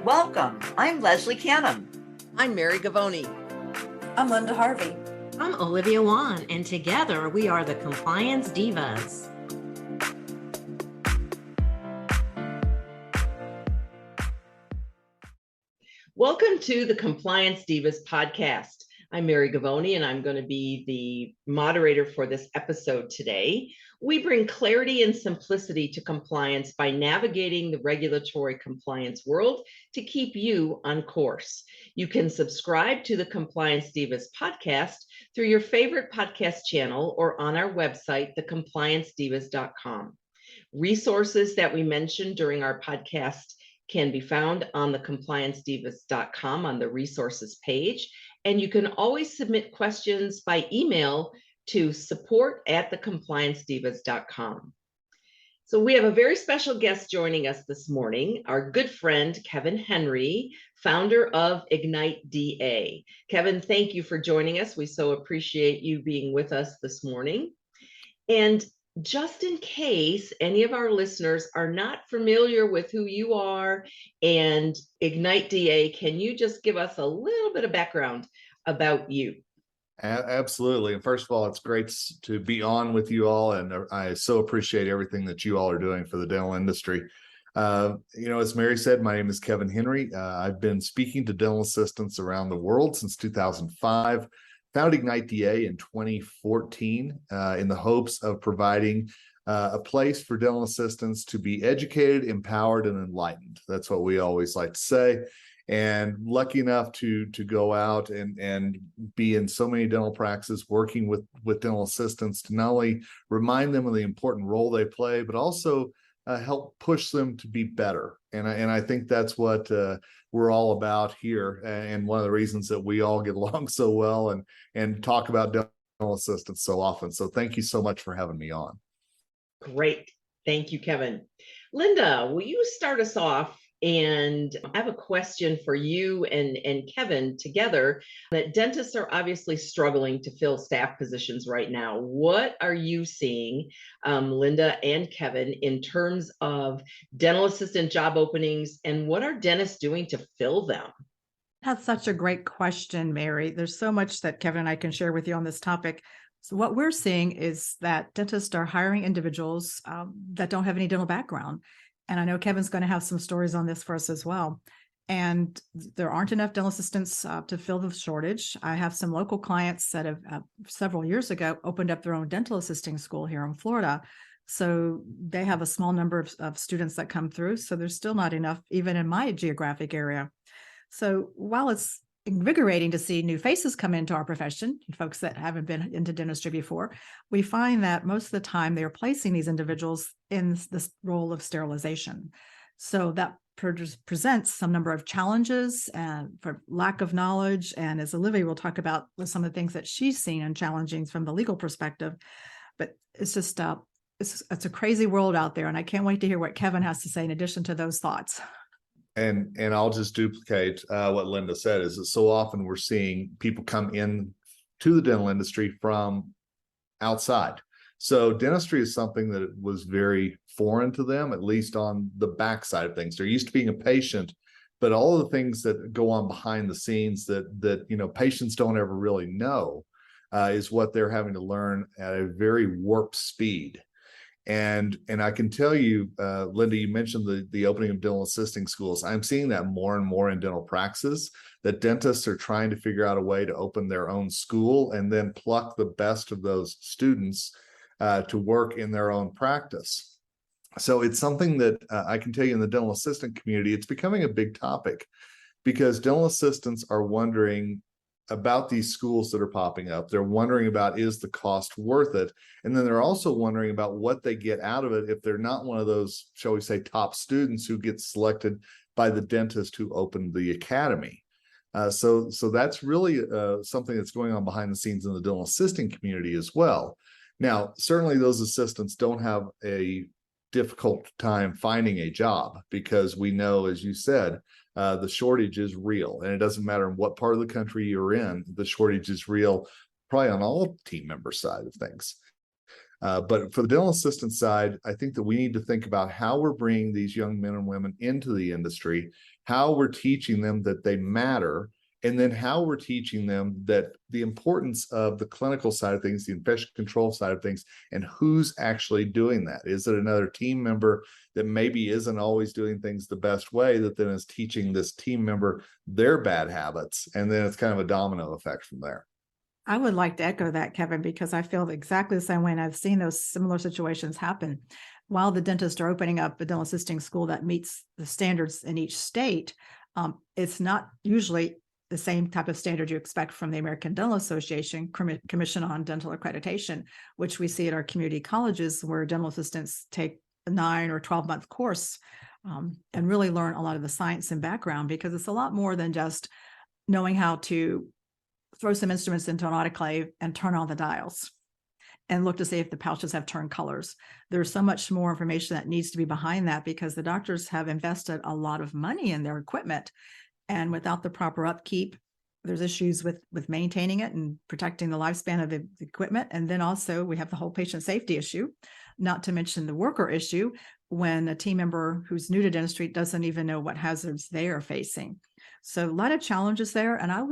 Welcome. I'm Leslie Canham. I'm Mary Gavoni. I'm Linda Harvey. I'm Olivia Wan, and together we are the Compliance Divas. Welcome to the Compliance Divas podcast. I'm Mary Gavoni, and I'm going to be the moderator for this episode today. We bring clarity and simplicity to compliance by navigating the regulatory compliance world to keep you on course. You can subscribe to the Compliance Divas podcast through your favorite podcast channel or on our website, thecompliancedivas.com. Resources that we mentioned during our podcast can be found on the compliancedivas.com on the resources page. And you can always submit questions by email to support@thecompliancedivas.com. So we have a very special guest joining us this morning, our good friend, Kevin Henry, founder of IgniteDA. Kevin, thank you for joining us. We so appreciate you being with us this morning. And just in case any of our listeners are not familiar with who you are and IgniteDA, can you just give us a little bit of background about you? Absolutely. And first of all, it's great to be on with you all. And I so appreciate everything that you all are doing for the dental industry. As Mary said, my name is Kevin Henry. I've been speaking to dental assistants around the world since 2005. Founded IgniteDA in 2014 in the hopes of providing a place for dental assistants to be educated, empowered, and enlightened. That's what we always like to say. And lucky enough to go out and be in so many dental practices working with dental assistants to not only remind them of the important role they play, but also help push them to be better. And I think that's what we're all about here. And one of the reasons that we all get along so well and talk about dental assistants so often. So thank you so much for having me on. Great. Thank you, Kevin. Linda, will you start us off? And I have a question for you and Kevin together, that dentists are obviously struggling to fill staff positions right now. What are you seeing, Linda and Kevin, in terms of dental assistant job openings, and what are dentists doing to fill them? That's such a great question, Mary. There's so much that Kevin and I can share with you on this topic. So what we're seeing is that dentists are hiring individuals that don't have any dental background. And I know Kevin's going to have some stories on this for us as well. And there aren't enough dental assistants to fill the shortage. I have some local clients that have several years ago opened up their own dental assisting school here in Florida. So they have a small number of students that come through. So there's still not enough, even in my geographic area. So while it's invigorating to see new faces come into our profession, folks that haven't been into dentistry before, we find that most of the time they are placing these individuals in this role of sterilization. So that presents some number of challenges and for lack of knowledge. And as Olivia will talk about with some of the things that she's seen and challenging from the legal perspective, but it's just it's a crazy world out there. And I can't wait to hear what Kevin has to say in addition to those thoughts. And I'll just duplicate what Linda said, is that so often we're seeing people come in to the dental industry from outside. So dentistry is something that was very foreign to them, at least on the backside of things. They're used to being a patient, but all of the things that go on behind the scenes that patients don't ever really know is what they're having to learn at a very warp speed. And I can tell you, Linda, you mentioned the opening of dental assisting schools. I'm seeing that more and more in dental practices, that dentists are trying to figure out a way to open their own school and then pluck the best of those students to work in their own practice. So it's something that I can tell you in the dental assistant community, it's becoming a big topic because dental assistants are wondering about these schools that are popping up. They're wondering about, is the cost worth it? And then they're also wondering about what they get out of it if they're not one of those, shall we say, top students who get selected by the dentist who opened the academy. So that's really something that's going on behind the scenes in the dental assisting community as well. Now, certainly those assistants don't have a difficult time finding a job because we know, as you said, the shortage is real, and it doesn't matter in what part of the country you're in, the shortage is real, probably on all team member side of things. But for the dental assistant side, I think that we need to think about how we're bringing these young men and women into the industry how we're teaching them that they matter, and then how we're teaching them that the importance of the clinical side of things, the infection control side of things, and who's actually doing that. Is it another team member that maybe isn't always doing things the best way, that then is teaching this team member their bad habits? And then it's kind of a domino effect from there. I would like to echo that, Kevin, because I feel exactly the same way, and I've seen those similar situations happen. While the dentists are opening up a dental assisting school that meets the standards in each state, it's not usually the same type of standard you expect from the American Dental Association Commission on Dental Accreditation, which we see at our community colleges, where dental assistants take a 9 or 12-month course and really learn a lot of the science and background, because it's a lot more than just knowing how to throw some instruments into an autoclave and turn on the dials and look to see if the pouches have turned colors. There's so much more information that needs to be behind that, because the doctors have invested a lot of money in their equipment. And without the proper upkeep, there's issues with maintaining it and protecting the lifespan of the equipment. And then also we have the whole patient safety issue, not to mention the worker issue, when a team member who's new to dentistry doesn't even know what hazards they are facing. So a lot of challenges there. And I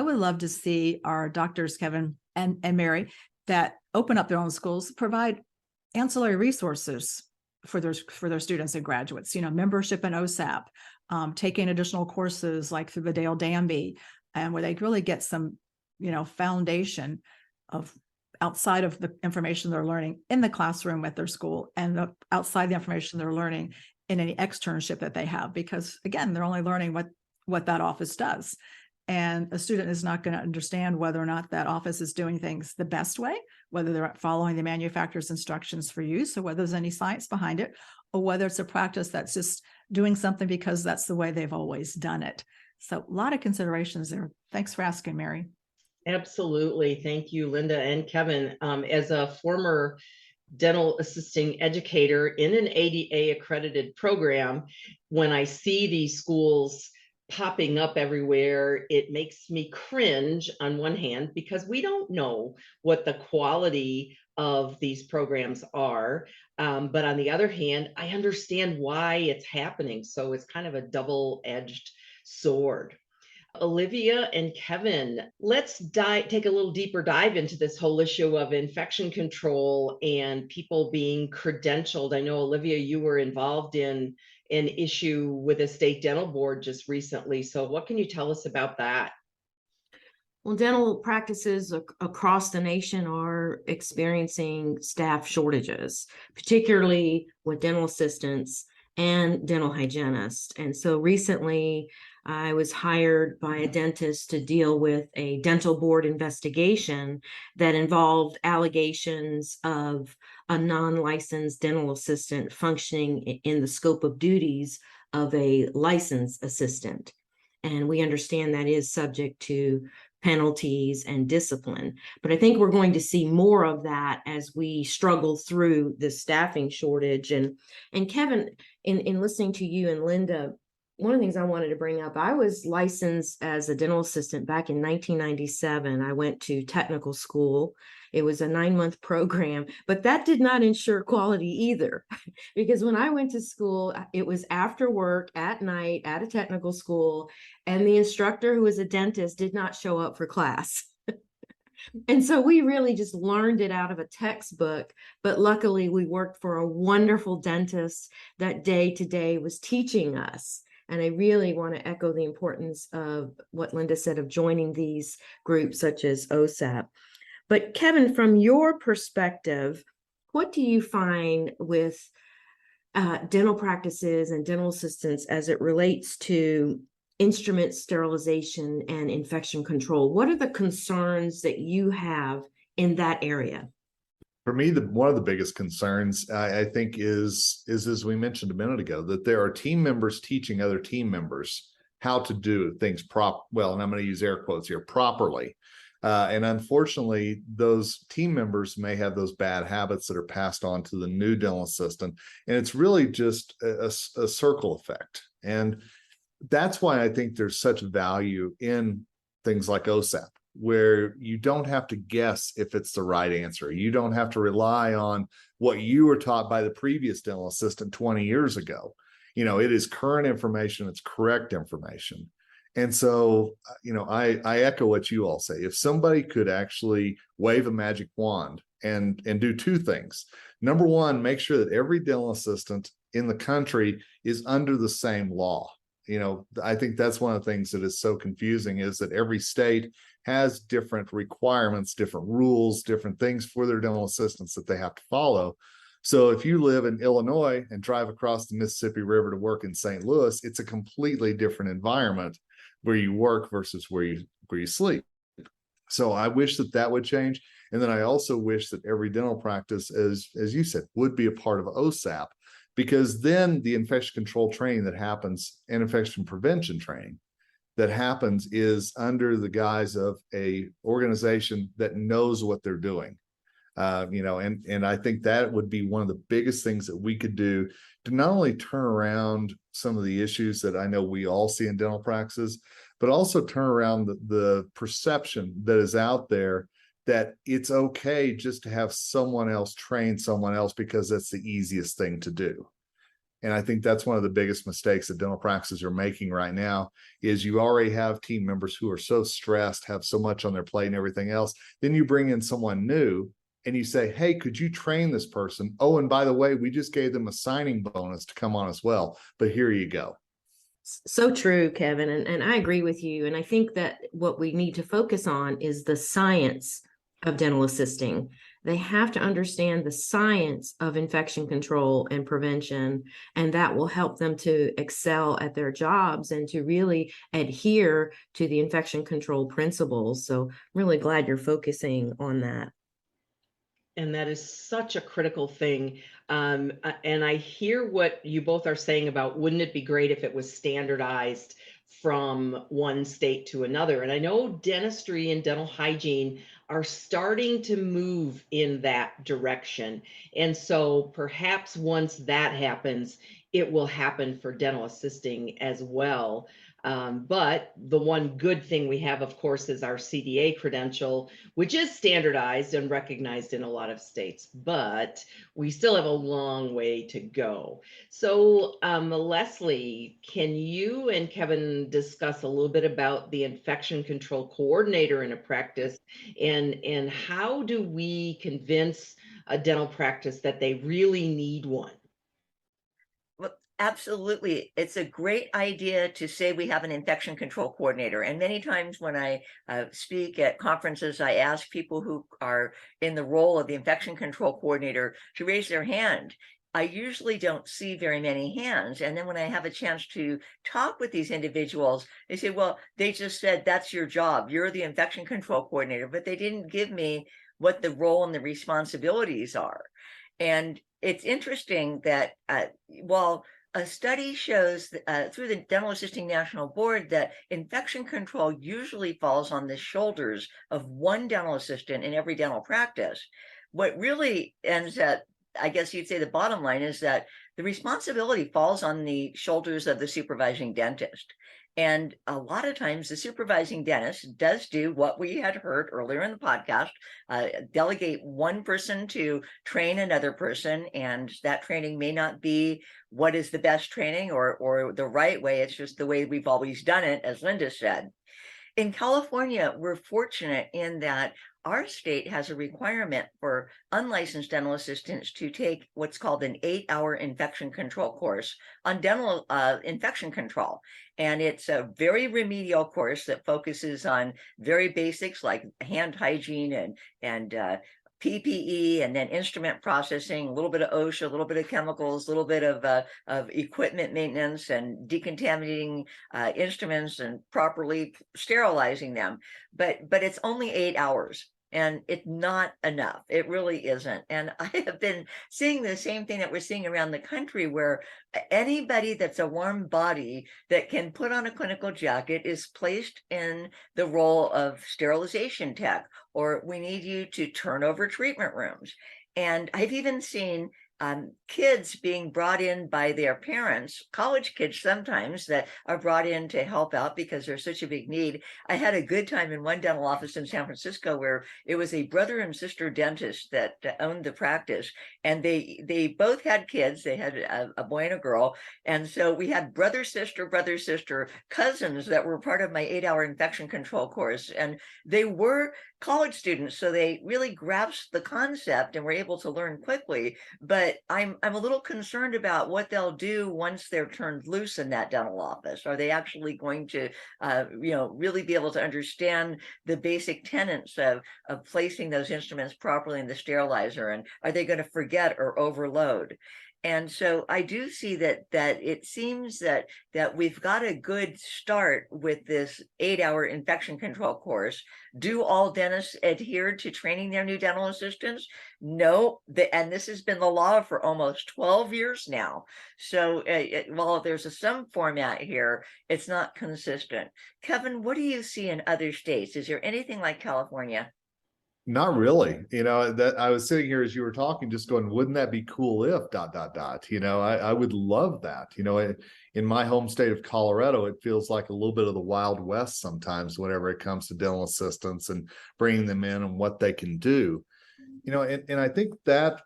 would love to see our doctors, Kevin and Mary, that open up their own schools, provide ancillary resources for their students and graduates, membership in OSAP, taking additional courses like through the Dale Danby, and where they really get some, foundation of outside of the information they're learning in the classroom at their school, and outside the information they're learning in any externship that they have, because again, they're only learning what that office does. And a student is not going to understand whether or not that office is doing things the best way, whether they're following the manufacturer's instructions for use, or whether there's any science behind it, or whether it's a practice that's just doing something because that's the way they've always done it. So a lot of considerations there. Thanks for asking, Mary. Absolutely. Thank you, Linda and Kevin. As a former dental assisting educator in an ADA accredited program, when I see these schools popping up everywhere, it makes me cringe on one hand, because we don't know what the quality of these programs are. But on the other hand, I understand why it's happening. So it's kind of a double-edged sword. Olivia and Kevin, let's take a little deeper dive into this whole issue of infection control and people being credentialed. I know, Olivia, you were involved in an issue with a state dental board just recently. So what can you tell us about that? Well, dental practices across the nation are experiencing staff shortages, particularly with dental assistants and dental hygienists. And so recently, I was hired by a dentist to deal with a dental board investigation that involved allegations of a non-licensed dental assistant functioning in the scope of duties of a licensed assistant. And we understand that is subject to penalties and discipline. But I think we're going to see more of that as we struggle through the staffing shortage. And Kevin, in listening to you and Linda, one of the things I wanted to bring up, I was licensed as a dental assistant back in 1997. I went to technical school. It was a 9-month program, but that did not ensure quality either. Because when I went to school, it was after work at night at a technical school, and the instructor, who was a dentist, did not show up for class. And so we really just learned it out of a textbook, but luckily we worked for a wonderful dentist that day to day was teaching us. And I really want to echo the importance of what Linda said of joining these groups such as OSAP. But Kevin, from your perspective, what do you find with dental practices and dental assistants as it relates to instrument sterilization and infection control? What are the concerns that you have in that area? For me, one of the biggest concerns, I think, is as we mentioned a minute ago, that there are team members teaching other team members how to do things well, and I'm going to use air quotes here, properly. And unfortunately, those team members may have those bad habits that are passed on to the new dental assistant. And it's really just a circle effect. And that's why I think there's such value in things like OSAP, where you don't have to guess if it's the right answer. You don't have to rely on what you were taught by the previous dental assistant 20 years ago. it is current information, it's correct information. And so, I echo what you all say. If somebody could actually wave a magic wand and do two things. Number one, make sure that every dental assistant in the country is under the same law. I think that's one of the things that is so confusing, is that every state has different requirements, different rules, different things for their dental assistants that they have to follow. So if you live in Illinois and drive across the Mississippi River to work in St. Louis, it's a completely different environment where you work versus where you sleep. So I wish that would change. And then I also wish that every dental practice, as you said, would be a part of OSAP, because then the infection control training that happens and infection prevention training that happens is under the guise of a organization that knows what they're doing. And I think that would be one of the biggest things that we could do to not only turn around some of the issues that I know we all see in dental practices, but also turn around the perception that is out there that it's okay just to have someone else train someone else because that's the easiest thing to do. And I think that's one of the biggest mistakes that dental practices are making right now, is you already have team members who are so stressed, have so much on their plate and everything else. Then you bring in someone new and you say, hey, could you train this person? Oh, and by the way, we just gave them a signing bonus to come on as well, but here you go. So true, Kevin. And I agree with you. And I think that what we need to focus on is the science of dental assisting. They have to understand the science of infection control and prevention, and that will help them to excel at their jobs and to really adhere to the infection control principles. So I'm really glad you're focusing on that. And that is such a critical thing. And I hear what you both are saying about, wouldn't it be great if it was standardized from one state to another? And I know dentistry and dental hygiene are starting to move in that direction. And so perhaps once that happens, it will happen for dental assisting as well. But the one good thing we have, of course, is our CDA credential, which is standardized and recognized in a lot of states, but we still have a long way to go. So Leslie, can you and Kevin discuss a little bit about the infection control coordinator in a practice, and how do we convince a dental practice that they really need one? Absolutely. It's a great idea to say we have an infection control coordinator. And many times when I speak at conferences, I ask people who are in the role of the infection control coordinator to raise their hand. I usually don't see very many hands. And then when I have a chance to talk with these individuals, they say, well, they just said, that's your job. You're the infection control coordinator, but they didn't give me what the role and the responsibilities are. And it's interesting that while a study shows through the Dental Assisting National Board that infection control usually falls on the shoulders of one dental assistant in every dental practice, what really ends at, I guess you'd say the bottom line is that the responsibility falls on the shoulders of the supervising dentist. And a lot of times the supervising dentist does do what we had heard earlier in the podcast, delegate one person to train another person. And that training may not be what is the best training or the right way. It's just the way we've always done it, as Linda said. In California, we're fortunate in that our state has a requirement for unlicensed dental assistants to take what's called an 8-hour infection control course on dental infection control. And it's a very remedial course that focuses on very basics like hand hygiene and PPE, and then instrument processing, a little bit of OSHA, a little bit of chemicals, a little bit of equipment maintenance and decontaminating instruments and properly sterilizing them. But it's only 8 hours. And it's not enough. It really isn't. And I have been seeing the same thing that we're seeing around the country, where anybody that's a warm body that can put on a clinical jacket is placed in the role of sterilization tech, or we need you to turn over treatment rooms. And I've even seen kids being brought in by their parents, college kids sometimes, that are brought in to help out because there's such a big need. I had a good time in one dental office in San Francisco where it was a brother and sister dentist that owned the practice, and they both had kids. They had a boy and a girl, and so we had brother sister cousins that were part of my 8-hour infection control course, and they were college students, so they really grasped the concept and were able to learn quickly. But I'm a little concerned about what they'll do once they're turned loose in that dental office. Are they actually going to, really be able to understand the basic tenets of placing those instruments properly in the sterilizer? And are they going to forget or overload? And so I do see that it seems that we've got a good start with this 8-hour infection control course. Do all dentists adhere to training their new dental assistants? No, and this has been the law for almost 12 years now. So while there's some format here, it's not consistent. Kevin, what do you see in other states? Is there anything like California? Not really. That I was sitting here as you were talking, just going, wouldn't that be cool if ... I would love that. In my home state of Colorado, it feels like a little bit of the Wild West sometimes whenever it comes to dental assistants and bringing them in and what they can do. And I think that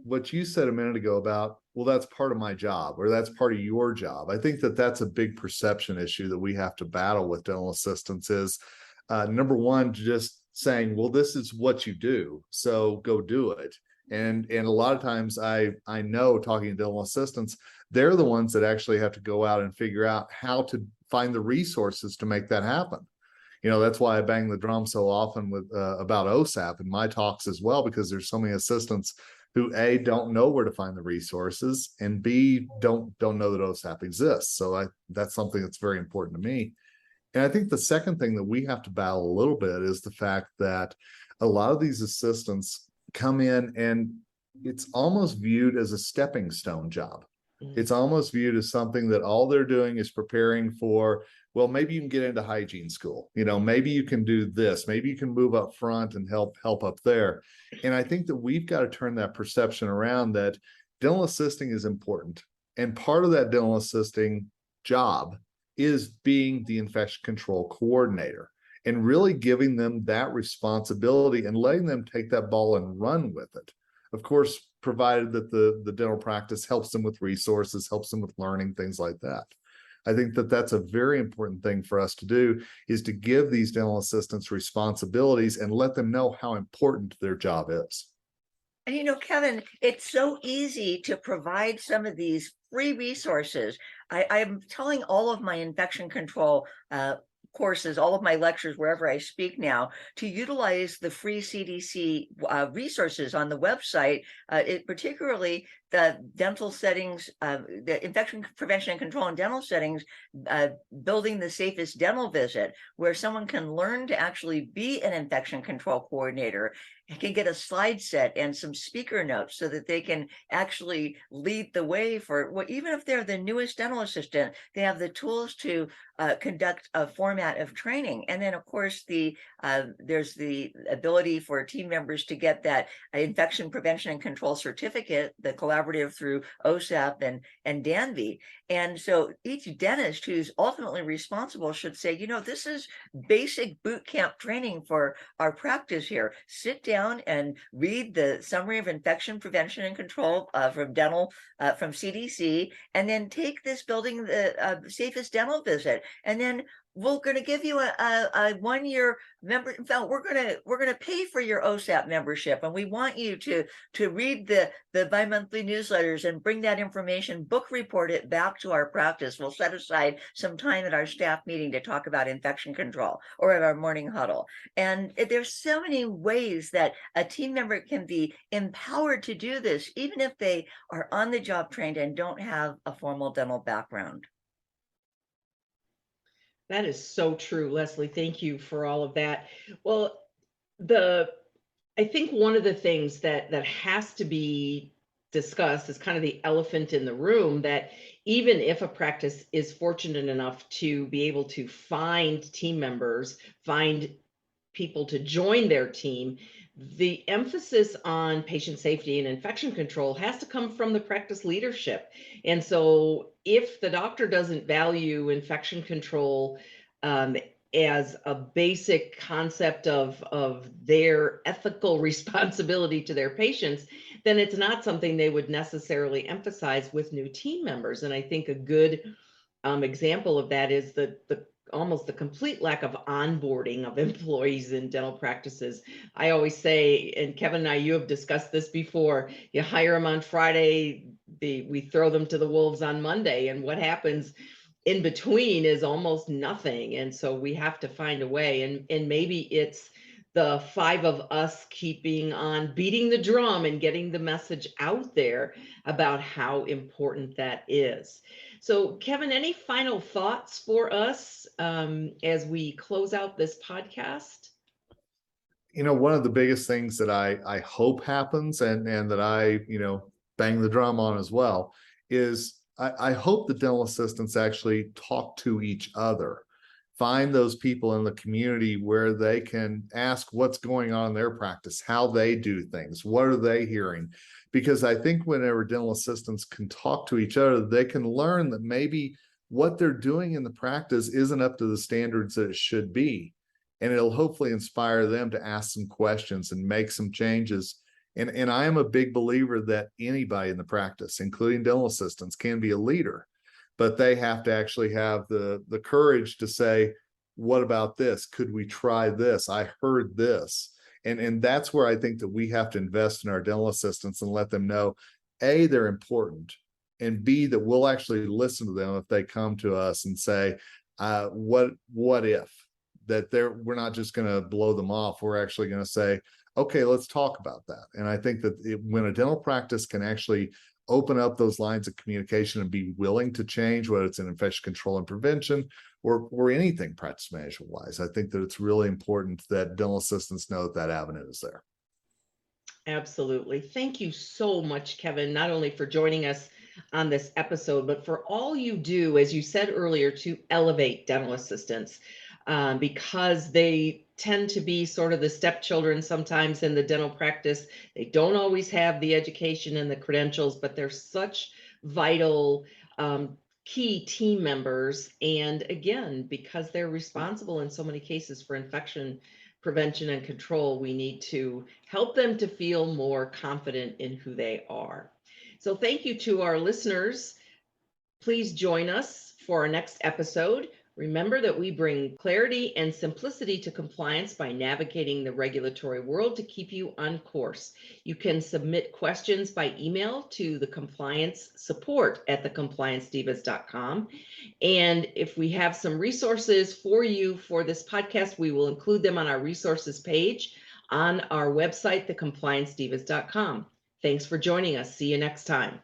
what you said a minute ago about, well, that's part of my job or that's part of your job. I think that that's a big perception issue that we have to battle with dental assistants is number one, just saying, well, this is what you do, so go do it. And a lot of times I know, talking to dental assistants, they're the ones that actually have to go out and figure out how to find the resources to make that happen. That's why I bang the drum so often with about OSAP in my talks as well, because there's so many assistants who A, don't know where to find the resources, and B, don't know that OSAP exists. So that's something that's very important to me. And I think the second thing that we have to battle a little bit is the fact that a lot of these assistants come in and it's almost viewed as a stepping stone job. It's almost viewed as something that all they're doing is preparing for, well, maybe you can get into hygiene school. Maybe you can do this. Maybe you can move up front and help up there. And I think that we've got to turn that perception around that dental assisting is important. And part of that dental assisting job is being the infection control coordinator and really giving them that responsibility and letting them take that ball and run with it. Of course, provided that the dental practice helps them with resources, helps them with learning, things like that. I think that that's a very important thing for us to do, is to give these dental assistants responsibilities and let them know how important their job is. And Kevin, it's so easy to provide some of these free resources. I'm telling all of my infection control courses, all of my lectures, wherever I speak now, to utilize the free CDC resources on the website, particularly the dental settings, the infection prevention and control in dental settings, building the safest dental visit, where someone can learn to actually be an infection control coordinator, and can get a slide set and some speaker notes so that they can actually lead the way for, well, even if they're the newest dental assistant, they have the tools to conduct a format of training. And then, of course, there's the ability for team members to get that infection prevention and control certificate, the collaborative through OSAP and DANVI. And so each dentist who's ultimately responsible should say, this is basic boot camp training for our practice here. Sit down and read the summary of infection prevention and control from CDC, and then take this building the safest dental visit. And then we're going to give you a 1-year member. In fact, we're going to pay for your OSAP membership, and we want you to read the bi-monthly newsletters and bring that information, book report it back to our practice. We'll set aside some time at our staff meeting to talk about infection control, or at our morning huddle. And there's so many ways that a team member can be empowered to do this, even if they are on the job trained and don't have a formal dental background. That is so true, Leslie. Thank you for all of that. Well, I think one of the things that has to be discussed is kind of the elephant in the room, that even if a practice is fortunate enough to be able to find team members, find people to join their team, the emphasis on patient safety and infection control has to come from the practice leadership. And so if the doctor doesn't value infection control as a basic concept of their ethical responsibility to their patients, then it's not something they would necessarily emphasize with new team members. And I think a good example of that is the almost the complete lack of onboarding of employees in dental practices. I always say, and Kevin and I, you have discussed this before, you hire them on Friday, we throw them to the wolves on Monday, and what happens in between is almost nothing. And so we have to find a way, and maybe it's the five of us keeping on beating the drum and getting the message out there about how important that is. So, Kevin, any final thoughts for us as we close out this podcast? One of the biggest things that I hope happens and that I, bang the drum on as well is I hope the dental assistants actually talk to each other. Find those people in the community where they can ask what's going on in their practice, how they do things, what are they hearing? Because I think whenever dental assistants can talk to each other, they can learn that maybe what they're doing in the practice isn't up to the standards that it should be. And it'll hopefully inspire them to ask some questions and make some changes. And I am a big believer that anybody in the practice, including dental assistants, can be a leader, but they have to actually have the courage to say, what about this? Could we try this? I heard this. And that's where I think that we have to invest in our dental assistants and let them know, A, they're important, and B, that we'll actually listen to them if they come to us and say, what if? That we're not just going to blow them off. We're actually going to say, okay, let's talk about that. And I think that when a dental practice can actually open up those lines of communication and be willing to change, whether it's in infection control and prevention or anything practice management wise, I think that it's really important that dental assistants know that avenue is there. Absolutely. Thank you so much, Kevin, not only for joining us on this episode, but for all you do, as you said earlier, to elevate dental assistants, because they tend to be sort of the stepchildren sometimes in the dental practice. They don't always have the education and the credentials, but they're such vital key team members. And again, because they're responsible in so many cases for infection prevention and control, we need to help them to feel more confident in who they are. So thank you to our listeners. Please join us for our next episode. Remember that we bring clarity and simplicity to compliance by navigating the regulatory world to keep you on course. You can submit questions by email to the compliance support at thecompliancedivas.com. And if we have some resources for you for this podcast, we will include them on our resources page on our website, thecompliancedivas.com. Thanks for joining us. See you next time.